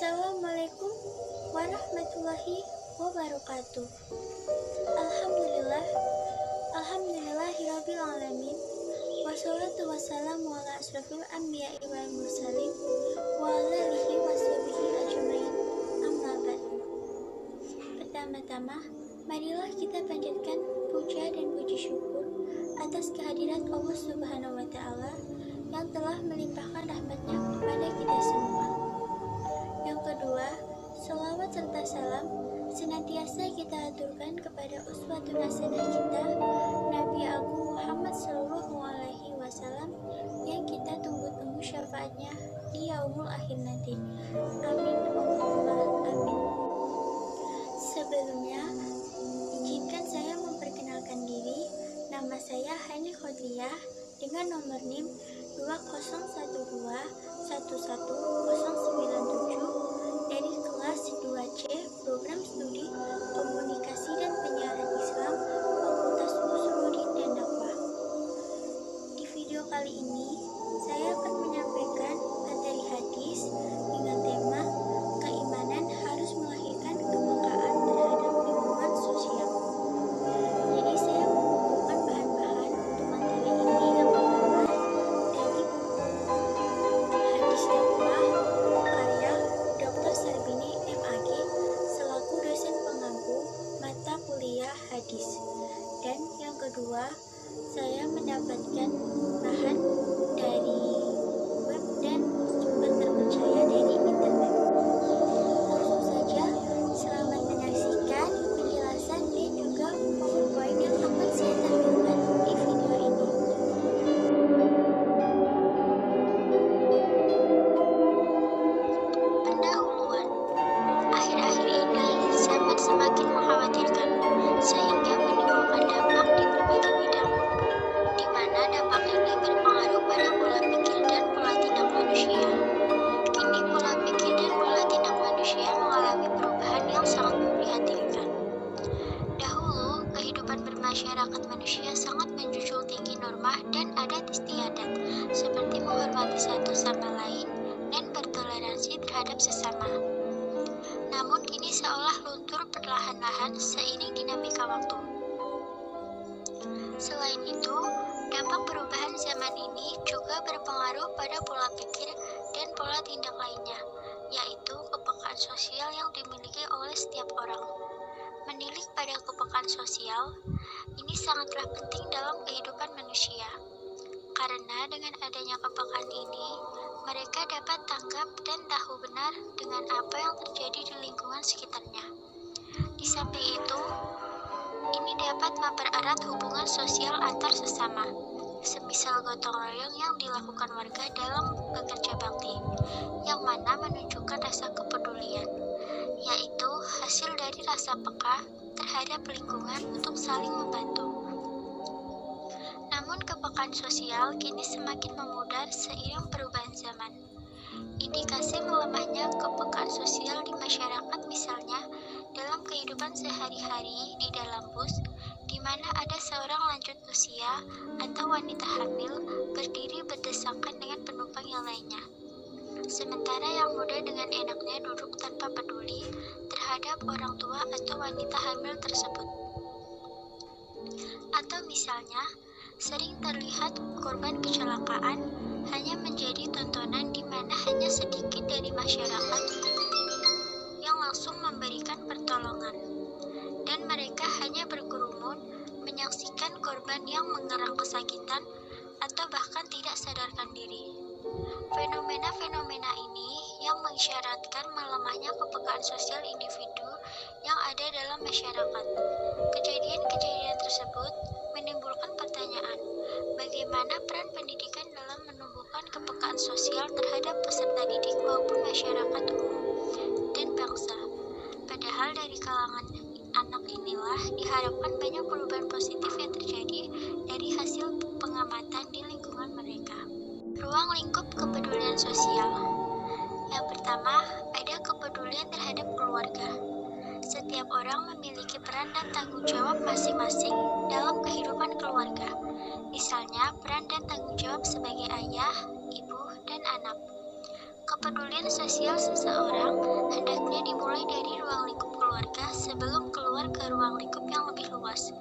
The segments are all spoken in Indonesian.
Assalamualaikum warahmatullahi wabarakatuh. Alhamdulillahirabbil alamin. Wassalatu wassalamu ala asrofil anbiya'i wal mursalin wa ala alihi washabihi ajmain. Amma ba'du. Pertama-tama, marilah kita panjatkan puja dan puji syukur atas kehadirat Allah Subhanahu wa taala yang telah melimpahkan rahmatnya kepada kita semua. Yang kedua, selawat serta salam senantiasa kita aturkan kepada uswatun hasanah kita, Nabi Agung Muhammad Sallallahu Alaihi Wasallam, yang kita tunggu-tunggu syafaatnya di yaumul akhir nanti. Amin Allahumma amin. Sebelumnya, izinkan saya memperkenalkan diri. Nama saya Hani Khodriyah dengan nomor NIM 2012111097 dari kelas 2C Program Studi Komunikasi dan Penyiaran Islam Fakultas Usuluddin dan Dakwah. Di video kali ini, saya akan menyampaikan materi hadis dengan tema keimanan harus melahirkan kepekaan terhadap lingkungan sosial. Jadi saya mengumpulkan bahan-bahan untuk materi ini yang pertama dari buku Hadis Dakwah karya Dr. Sarbini MAG selaku dosen pengampu mata kuliah hadis. Dan yang kedua, saya mendapatkan bahan dari web dan sumber terpercaya dari internet. Langsung saja, selamat menyaksikan penjelasan dan juga PowerPoint yang akan saya tampilkan di video ini. Pendahuluan. Akhir-akhir ini zaman semakin mengkhawatirkan sehingga menimbulkan dampak di berbagai bidang, di mana dampak ini berpengaruh pada pola pikir dan pola tindak manusia. Kini pola pikir dan pola tindak manusia mengalami perubahan yang sangat memprihatinkan. Dahulu, kehidupan bermasyarakat manusia sangat menjunjung tinggi norma dan adat istiadat, seperti menghormati satu sama lain dan bertoleransi terhadap sesama. Namun kini seolah luntur perlahan-lahan seiring dinamika waktu. Selain itu, dampak perubahan zaman ini juga berpengaruh pada pola pikir dan pola tindak lainnya, yaitu kepekaan sosial yang dimiliki oleh setiap orang. Menilik pada kepekaan sosial, ini sangatlah penting dalam kehidupan manusia. Karena dengan adanya kepekaan ini, mereka dapat tanggap dan tahu benar dengan apa yang terjadi di lingkungan sekitarnya. Di samping itu, ini dapat mempererat hubungan sosial antar sesama, semisal gotong royong yang dilakukan warga dalam bekerja bakti, yang mana menunjukkan rasa kepedulian, yaitu hasil dari rasa peka terhadap lingkungan untuk saling membantu. Namun kepekaan sosial kini semakin memudar seiring perubahan zaman. Indikasi melemahnya kepekaan sosial di masyarakat misalnya dalam kehidupan sehari-hari di dalam bus, di mana ada seorang lanjut usia atau wanita hamil berdiri berdesakan dengan penumpang yang lainnya. Sementara yang muda dengan enaknya duduk tanpa peduli terhadap orang tua atau wanita hamil tersebut. Atau misalnya, sering terlihat korban kecelakaan hanya menjadi tontonan di mana hanya sedikit dari masyarakat yang langsung memberikan pertolongan, dan mereka hanya berkerumun menyaksikan korban yang mengerang kesakitan atau bahkan tidak sadarkan diri. Fenomena-fenomena ini yang mengisyaratkan melemahnya kepekaan sosial individu yang ada dalam masyarakat. Kejadian-kejadian tersebut menimbulkan pertanyaan, bagaimana peran pendidikan dalam menumbuhkan kepekaan sosial terhadap peserta didik maupun masyarakat umum dan bangsa. Padahal dari kalangan anak inilah diharapkan banyak perubahan positif yang terjadi dari hasil pengamatan di lingkungan mereka. Ruang lingkup kepedulian sosial. Yang pertama, ada kepedulian terhadap keluarga. Setiap orang memiliki peran dan tanggung jawab masing-masing dalam kehidupan keluarga. Misalnya, peran dan tanggung jawab sebagai ayah, ibu, dan anak. Kepedulian sosial seseorang hendaknya dimulai dari ruang lingkup keluarga sebelum keluar ke ruang lingkup yang lebih luas.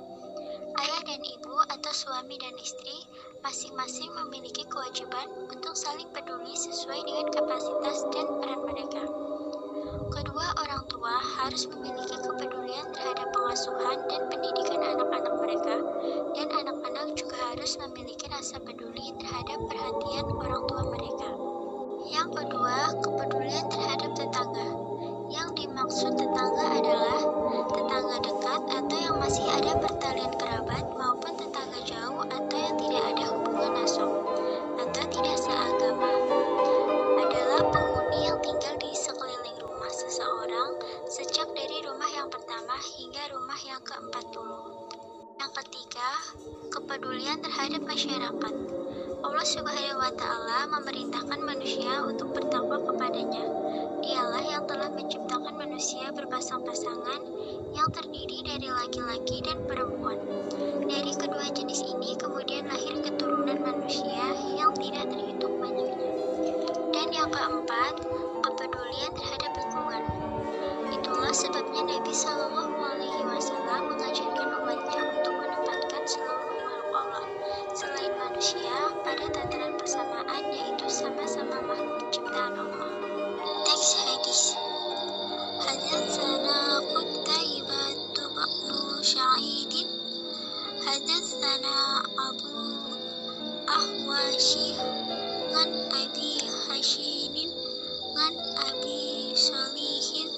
Ayah dan ibu atau suami dan istri masing-masing memiliki kewajiban untuk saling peduli sesuai dengan kapasitas dan peran mereka. Kedua orang tua harus memiliki kepedulian terhadap pengasuhan dan pendidikan anak-anak mereka, dan anak-anak juga harus memiliki rasa peduli terhadap perhatian orang tua mereka. Yang kedua, kepedulian terhadap tetangga. Yang dimaksud tetangga adalah tetangga dekat atau yang masih ada pertalian kerabat maupun tetangga jauh atau yang tidak ada hubungan nasab atau tidak seagama. Adalah penghuni yang tinggal di sekeliling rumah seseorang sejak dari rumah yang pertama hingga rumah yang ke-40. Yang ketiga, kepedulian terhadap masyarakat. Allah Subhanahu wa Ta'ala memerintahkan manusia untuk bertakwa kepadanya. Dialah yang telah menciptakan manusia berpasang-pasangan yang terdiri dari laki-laki dan perempuan. Dari kedua jenis ini kemudian lahir keturunan manusia yang tidak terhitung banyaknya. Dan yang keempat, kepedulian terhadap lingkungan. Itulah sebabnya Nabi Shallallahu Alaihi Wasallam mengajarkan umatnya untuk menempatkan seluruh makhluk Allah selain manusia pada tataran persamaan, yaitu sama-sama makhluk ciptaan Allah. Teks hadis. Hadatsana Qutaibah bin Sa'id. Hadatsana Abu Ahwashi ngan Abi Hashim ngan Abi Salihin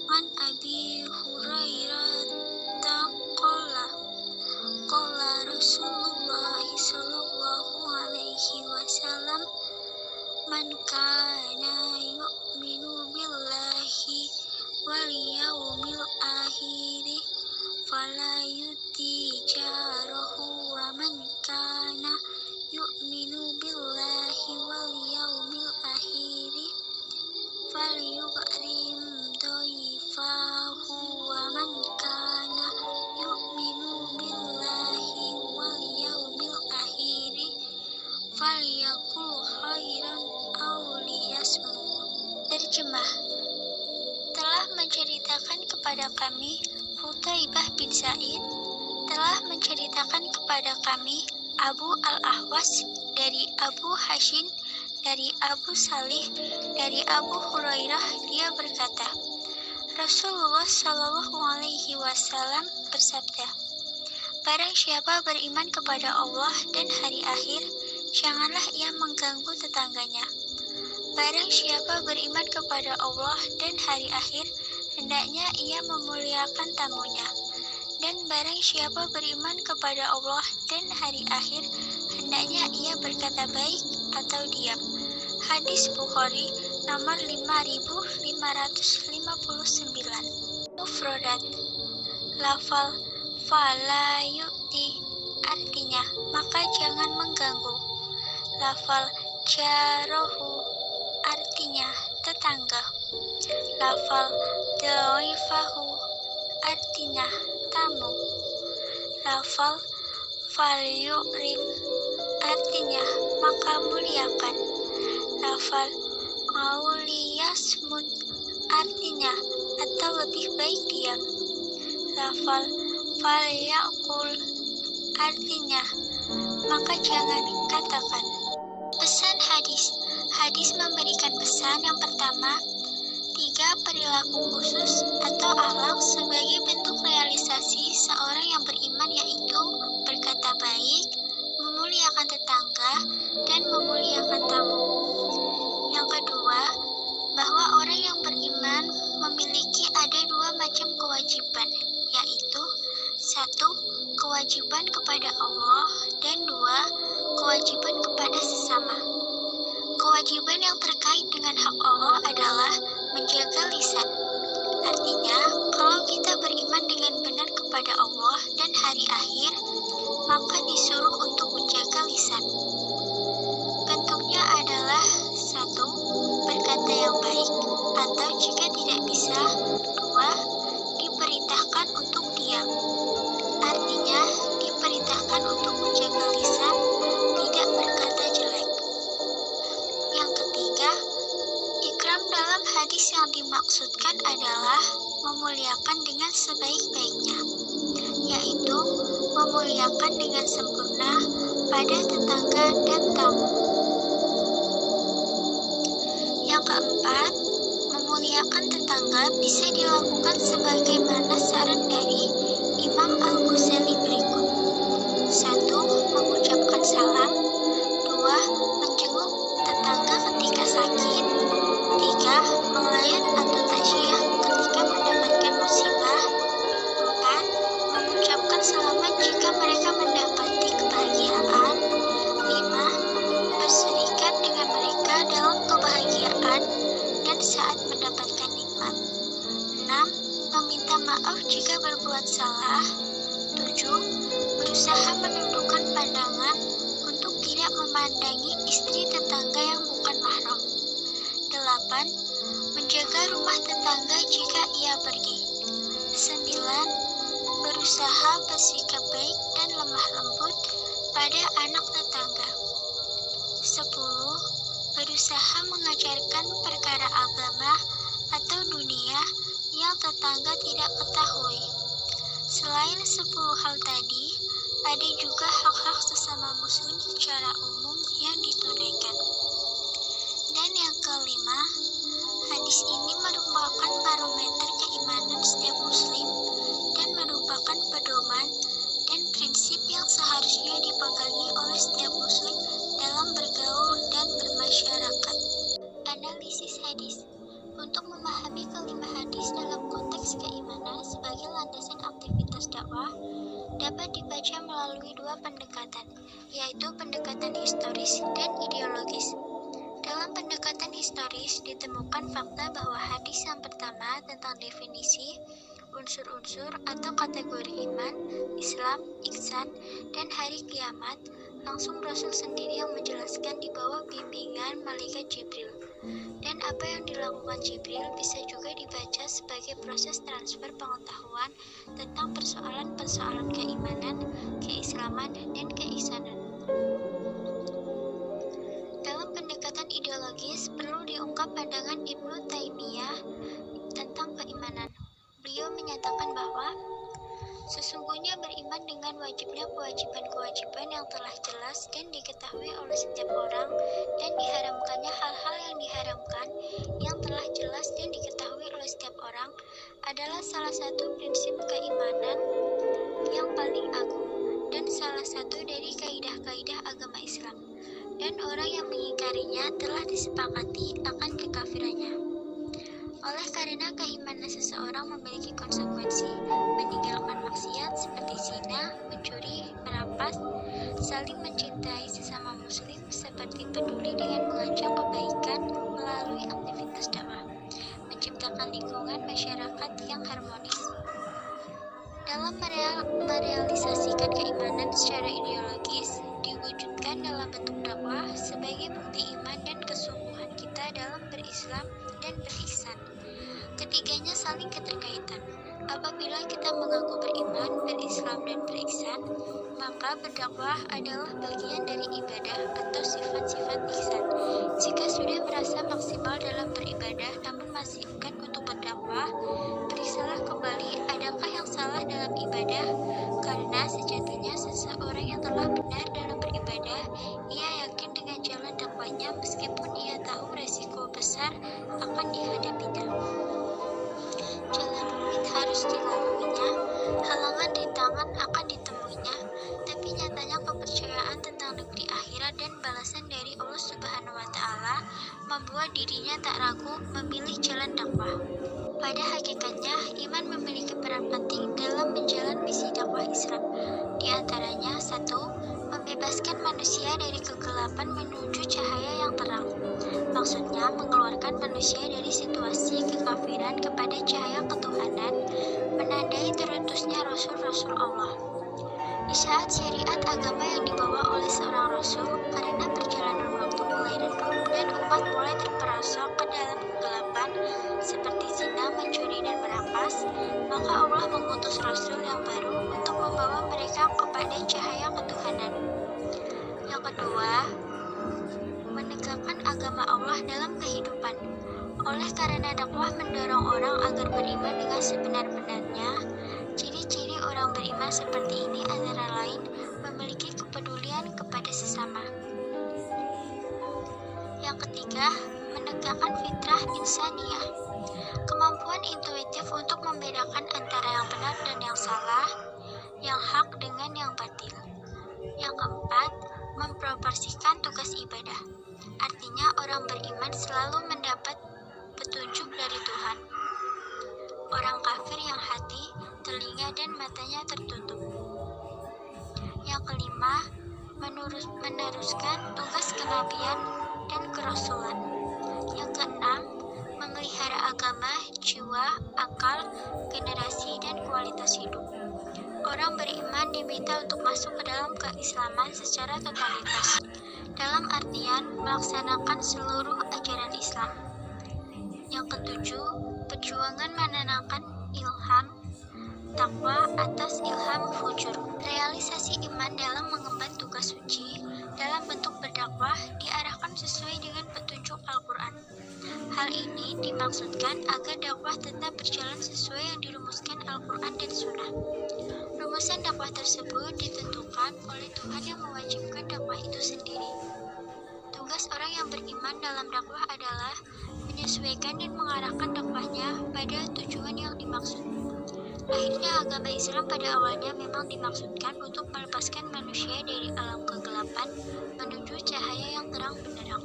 ngan Abi Hurairah taqala qala Rasulullah sallallahu alaihi wasallam man kana yu'minu billahi wal yawmil akhir fala yuti jarahu wa man kana yu'minu billahi wal yawmil akhir falyukrim dhaifahu wa man kana yu'minu billahi wal yawmil akhir falyakul khairan aw liyasmut. Terjemah. Telah menceritakan kepada kami Qutaibah bin Sa'id, telah menceritakan kepada kami Abu Al-Ahwas dari Abu Hashim dari Abu Salih dari Abu Hurairah, dia berkata, Rasulullah Shallallahu Alaihi Wasallam bersabda, barang siapa beriman kepada Allah dan hari akhir, janganlah ia mengganggu tetangganya. Barang siapa beriman kepada Allah dan hari akhir, hendaknya ia memuliakan tamunya. Dan barang siapa beriman kepada Allah dan hari akhir, hendaknya ia berkata baik atau diam. Hadis Bukhari nomor 5559. Mufradat. Lafal fala yu'ti artinya maka jangan mengganggu. Lafal jarohu artinya tetangga. Lafal dhaifahu artinya tamu. Lafal falyukrim artinya maka muliakan. Lafal auliyasmut artinya atau lebih baik diam. Lafal falyakul artinya maka jangan katakan. Pesan hadis. Hadis memberikan pesan yang pertama, 3 perilaku khusus atau akhlak sebagai bentuk realisasi seorang yang beriman, yaitu berkata baik, memuliakan tetangga, dan memuliakan tamu. Yang kedua, bahwa orang yang beriman memiliki ada 2 macam kewajiban, yaitu 1. Kewajiban kepada Allah, dan 2. Kewajiban kepada sesama. Kewajiban yang terkait dengan hak Allah adalah menjaga lisan. Artinya, kalau kita beriman dengan benar kepada Allah dan hari akhir, maka disuruh untuk menjaga lisan. Bentuknya adalah 1. Berkata yang baik, atau jika tidak bisa, 2. Diperintahkan untuk diam. Artinya, diperintahkan untuk menjaga lisan, tidak berkata jelek. Yang ketiga, hadis yang dimaksudkan adalah memuliakan dengan sebaik-baiknya, yaitu memuliakan dengan sempurna pada tetangga dan tamu. Yang keempat, memuliakan tetangga bisa dilakukan sebagaimana saran dari Imam Al-Ghazali berikut. 1. Mengucapkan salam. 2. Menjenguk tetangga ketika sakit. 3. Melayat atau takziah ketika mendapatkan musibah. 4. Mengucapkan selamat jika mereka mendapati kebahagiaan. 5. Berserikat dengan mereka dalam kebahagiaan dan saat mendapatkan nikmat. 6. Meminta maaf jika berbuat salah. 7. Berusaha menundukkan pandangan untuk tidak memandangi istri tetangga yang bukan mahram. 8. Menjaga rumah tetangga jika ia pergi. 9. Berusaha bersikap baik dan lemah lembut pada anak tetangga. 10. Berusaha mengajarkan perkara agama atau dunia yang tetangga tidak ketahui. Selain 10 hal tadi, ada juga hak-hak sesama muslim secara umum yang ditunaikan. Dan yang kelima, hadis ini merupakan barometer keimanan setiap muslim dan merupakan pedoman dan prinsip yang seharusnya dipegangi oleh setiap muslim dalam bergaul dan bermasyarakat. Analisis hadis. Untuk memahami kelima hadis dalam konteks keimanan sebagai landasan aktivitas dakwah, dapat dibaca melalui dua pendekatan, yaitu pendekatan historis dan ideologis. Dalam pendekatan historis, ditemukan fakta bahwa hadis yang pertama tentang definisi, unsur-unsur atau kategori iman, Islam, ihsan, dan hari kiamat, langsung Rasul sendiri yang menjelaskan di bawah bimbingan malaikat Jibril. Dan apa yang dilakukan Jibril bisa juga dibaca sebagai proses transfer pengetahuan tentang persoalan-persoalan keimanan, keislaman, dan keihsanan. Dalam pendekatan ideologis, perlu diungkap pandangan Ibnu Taimiyah tentang keimanan. Beliau menyatakan bahwa sesungguhnya beriman dengan wajibnya kewajiban-kewajiban yang telah jelas dan diketahui oleh setiap orang, dan diharamkannya hal-hal yang diharamkan yang telah jelas dan diketahui oleh setiap orang adalah salah satu prinsip keimanan yang paling agung dan salah satu dari kaidah-kaidah agama Islam, dan orang yang mengingkarinya telah disepakati akan kekafirannya. Oleh karena keimanan seseorang memiliki konsekuensi, meninggalkan maksiat seperti zina, mencuri, merampas, saling mencintai sesama muslim seperti peduli dengan mengajak kebaikan melalui aktivitas dakwah, menciptakan lingkungan masyarakat yang harmonis. Dalam merealisasikan keimanan secara ideologis, diwujudkan dalam bentuk dakwah sebagai bukti iman dan kesungguhan kita dalam berislam dan berihsan. Ketiganya saling keterkaitan. Apabila kita mengaku beriman, berislam, dan berihsan, maka berdakwah adalah bagian dari ibadah atau sifat-sifat ihsan. Jika sudah merasa maksimal dalam beribadah namun masih enggan untuk berdakwah, periksalah kembali adakah yang salah dalam ibadah, karena sejatinya seseorang yang telah benar dalam beribadah, ia yakin dengan jalan dakwahnya meskipun ia tahu resiko besar akan dihadapinya. Jalan rumit harus dilaluinya, halangan rintangan akan ditemuinya, tapi nyatanya kepercayaan tentang negeri akhirat dan balasan dari Allah Subhanahu wa Ta'ala membuat dirinya tak ragu memilih jalan dakwah. Pada hakikatnya, iman memiliki peran penting dalam menjalan misi dakwah Islam. Di antaranya, 1. Membebaskan manusia dari kegelapan menuju cahaya yang terang. Maksudnya, mengeluarkan manusia dari situasi kekafiran kepada cahaya ketuhanan, menandai terutusnya Rasul-Rasul Allah. Di saat syariat agama yang dibawa oleh seorang Rasul, karena perjalanan waktu mulai redup dan umat mulai terperosok ke dalam kegelapan seperti zina, mencuri, dan merampas, maka Allah mengutus Rasul yang baru untuk membawa mereka kepada cahaya ketuhanan. Yang kedua, menegakkan agama Allah dalam kehidupan. Oleh karena dakwah mendorong orang agar beriman dengan sebenar-benarnya, ciri-ciri orang beriman seperti ini antara lain memiliki kepedulian kepada sesama. Yang ketiga, menegakkan fitrah insaniyah. Kemampuan intuitif untuk membedakan antara yang benar dan yang salah, yang hak dengan yang batil. Yang keempat, memproporsikan tugas ibadah. Artinya orang beriman selalu mendapat petunjuk dari Tuhan. Orang kafir yang hati, telinga, dan matanya tertutup. Yang kelima, meneruskan tugas kenabian dan kerasulan. Yang keenam, memelihara agama, jiwa, akal, generasi, dan kualitas hidup. Orang beriman diminta untuk masuk ke dalam keislaman secara totalitas, dalam artian melaksanakan seluruh ajaran Islam. Yang ketujuh, perjuangan menanamkan ilham takwa atas ilham fujur. Realisasi iman dalam mengemban tugas suci dalam bentuk berdakwah diarahkan sesuai dengan petunjuk Al-Quran. Hal ini dimaksudkan agar dakwah tetap berjalan sesuai yang dirumuskan Al-Quran dan Sunnah. Rumusan dakwah tersebut ditentukan oleh Tuhan yang mewajibkan dakwah itu sendiri. Tugas orang yang beriman dalam dakwah adalah menyesuaikan dan mengarahkan dakwahnya pada tujuan yang dimaksud. Lahirnya agama Islam pada awalnya memang dimaksudkan untuk melepaskan manusia dari alam kegelapan menuju cahaya yang terang benderang.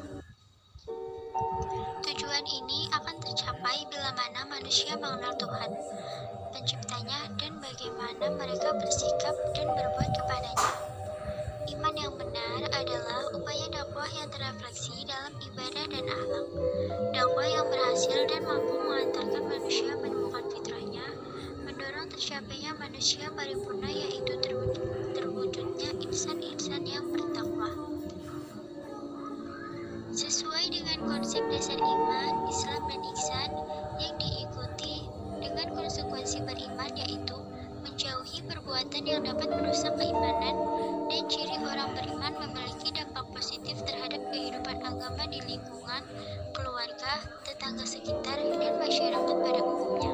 Tujuan ini akan tercapai bila mana manusia mengenal Tuhan, penciptanya, dan bagaimana mereka bersikap dan berbuat kepadanya. Iman yang benar adalah upaya dakwah yang terrefleksi dalam ibadah dan akhlak. Dakwah yang berhasil dan mampu mengantarkan manusia menemukan fitrahnya, mendorong tercapainya manusia paripurna, yaitu terwujudnya insan-insan yang bertakwa. Sesuai dengan konsep dasar iman, Islam, dan ihsan yang diikuti dengan konsekuensi beriman, yaitu menjauhi perbuatan yang dapat merusak keimanan, dan ciri orang beriman memiliki dampak positif terhadap kehidupan agama di lingkungan, keluarga, tetangga sekitar, dan masyarakat pada umumnya.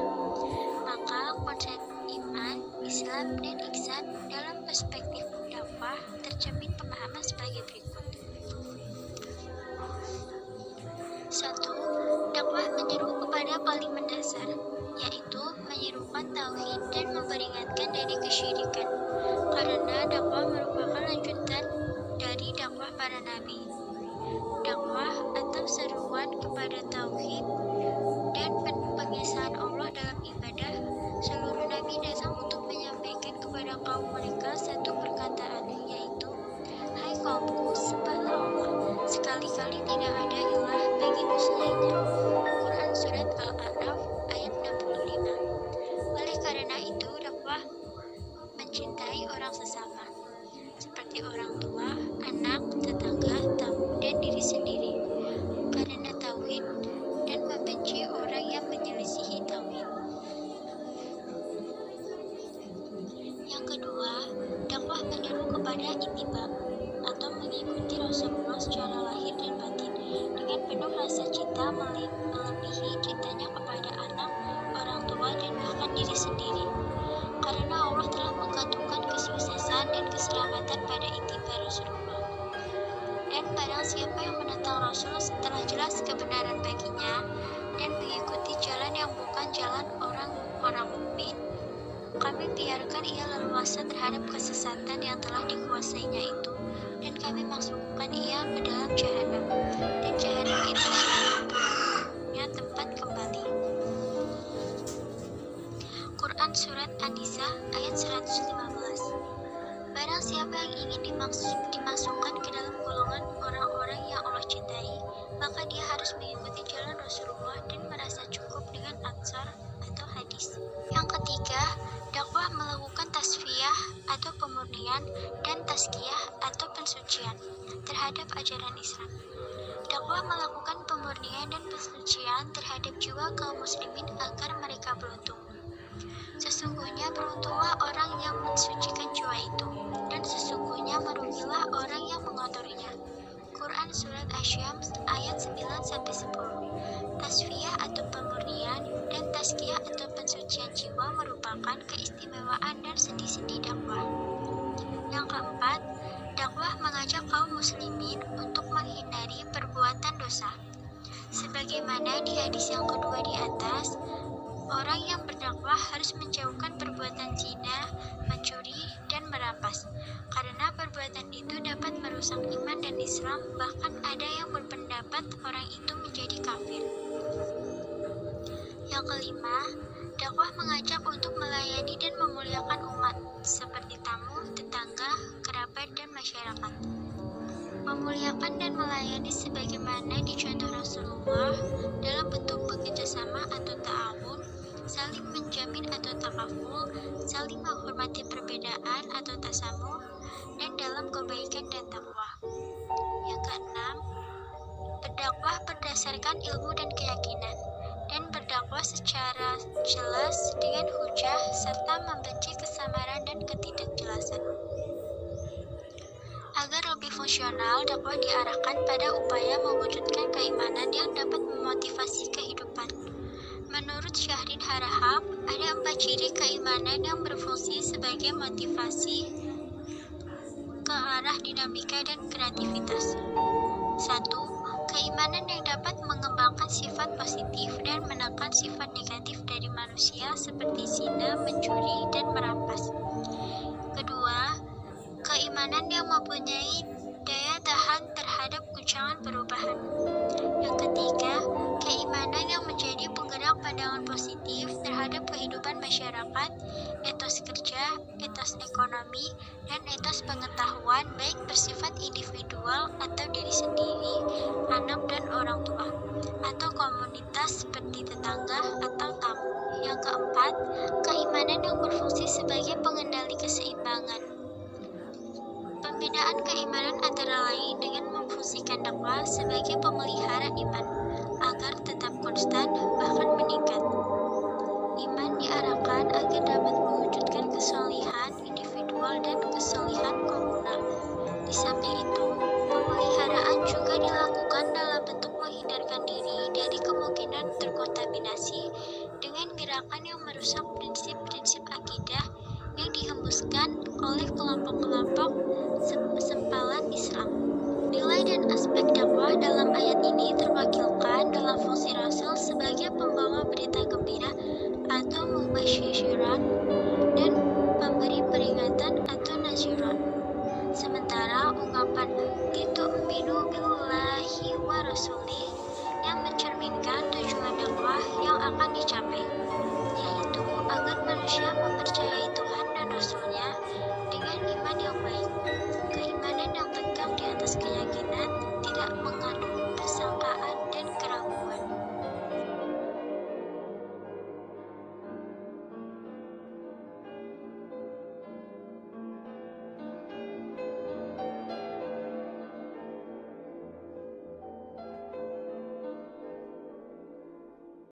Maka konsep iman, Islam, dan ihsan dalam perspektif dakwah tercermin pemahaman sebagai berikut. 1. Dakwah menyeru kepada paling mendasar, yaitu menyerukan tauhid dan memperingatkan dari kesyirikan, karena dakwah merupakan lanjutan dari dakwah para nabi. Dakwah atau seruan kepada tauhid dan pengesahan Allah dalam ibadah, seluruh nabi datang untuk menyampaikan kepada kaum mereka satu perkataan, yaitu, "Hai kaumku, sembahlah Allah, sekali-kali tidak ada ilah bagimu selainnya." Quran Surat Al-A'raf ayat 65. Oleh karena itu, dakwah mencintai orang sesama, seperti orang tua, anak, tetangga, tamu, dan diri sendiri, karena tauhid, dan membenci orang yang menyelisihi tauhid. Yang kedua, dakwah menyeru kepada ittiba, atau mengikuti Rasulullah secara lahir dan batin, dengan penuh rasa cinta melebihi cintanya kepada anak, orang tua, dan bahkan diri sendiri. Karena Allah telah menggantungkan kesuksesan dan keselamatan pada ittiba Rasulullah. Dan barang siapa yang menentang Rasul setelah jelas kebenaran baginya dan mengikuti jalan yang bukan jalan orang-orang mukmin, kami biarkan ia leluasa terhadap kesesatan yang telah dikuasainya itu, dan kami masukkan ia ke dalam jahanam, dan jahanam itu seburuk-buruknya tempat kembali. Quran Surat An-Nisa ayat 115. Barang siapa yang ingin dimasukkan ke dalam golongan orang-orang yang Allah cintai, maka dia harus mengikuti jalan Rasulullah dan merasa cukup dengan atsar atau hadis. Yang ketiga, dakwah melakukan tasfiyah atau pemurnian dan tazkiyah atau pensucian terhadap ajaran Islam. Dakwah melakukan pemurnian dan pensucian terhadap jiwa kaum muslimin agar mereka beruntung. Sesungguhnya beruntunglah orang yang mensucikan jiwa itu, dan sesungguhnya merugilah orang yang mengotorinya. Quran Surat Asy-Syams ayat 9-10. Tasfiyah untuk pemurnian, dan tazkiyah atau pensucian jiwa merupakan keistimewaan dan sendi-sendi dakwah. Yang keempat, dakwah mengajak kaum muslimin untuk menghindari perbuatan dosa. Sebagaimana di hadis yang kedua di atas, orang yang berdakwah harus menjauhkan perbuatan zina, mencuri, dan merampas, karena perbuatan itu dapat merusak iman dan Islam, bahkan ada yang berpendapat orang itu menjadi kafir. Yang kelima, dakwah mengajak untuk melayani dan memuliakan umat, seperti tamu, tetangga, kerabat, dan masyarakat. Memuliakan dan melayani sebagaimana dicontoh Rasulullah dalam bentuk bekerjasama atau ta'awun, saling menjamin atau takaful, saling menghormati perbedaan atau tasamuh, dan dalam kebaikan dan takwa. Yang keenam, berdakwah berdasarkan ilmu dan keyakinan, dan berdakwah secara jelas dengan hujah serta membenci kesamaran dan ketidakjelasan. Agar lebih fungsional, dakwah diarahkan pada upaya mewujudkan keimanan yang dapat memotivasi kehidupan. Menurut Syahrin Harahap, ada 4 ciri keimanan yang berfungsi sebagai motivasi ke arah dinamika dan kreativitas. 1. Keimanan yang dapat mengembangkan sifat positif dan menekan sifat negatif dari manusia seperti zina, mencuri, dan merampas. Kedua, keimanan yang mempunyai daya tahan terhadap guncangan perubahan. Yang ketiga, keimanan yang menjadi penggerak pandangan positif terhadap kehidupan masyarakat, etos kerja, etos ekonomi, dan etos pengetahuan baik bersifat individual atau diri sendiri, anak dan orang tua, atau komunitas seperti tetangga atau tamu. Yang keempat, keimanan yang berfungsi sebagai pengendali keseimbangan. Pembinaan keimanan antara lain dengan memfungsikan dakwah sebagai pemelihara iman, agar tetap konstan bahkan meningkat. Iman diarahkan agar dapat mewujudkan kesolihan individual dan kesolihan komunal. Di samping itu, pemeliharaan juga dilakukan dalam bentuk menghindarkan diri dari kemungkinan terkontaminasi dengan gerakan yang merusak prinsip-prinsip akidah yang dihembuskan oleh kelompok-kelompok sempalan Islam. Nilai dan aspek dakwah dalam ayat ini terwakilkan dalam fungsi Rasul sebagai pembawa berita gembira atau mubasysyiran dan pemberi peringatan atau naziran. Sementara ungkapan litu'minu billahi wa rasulih yang mencerminkan tujuan dakwah yang akan dicapai.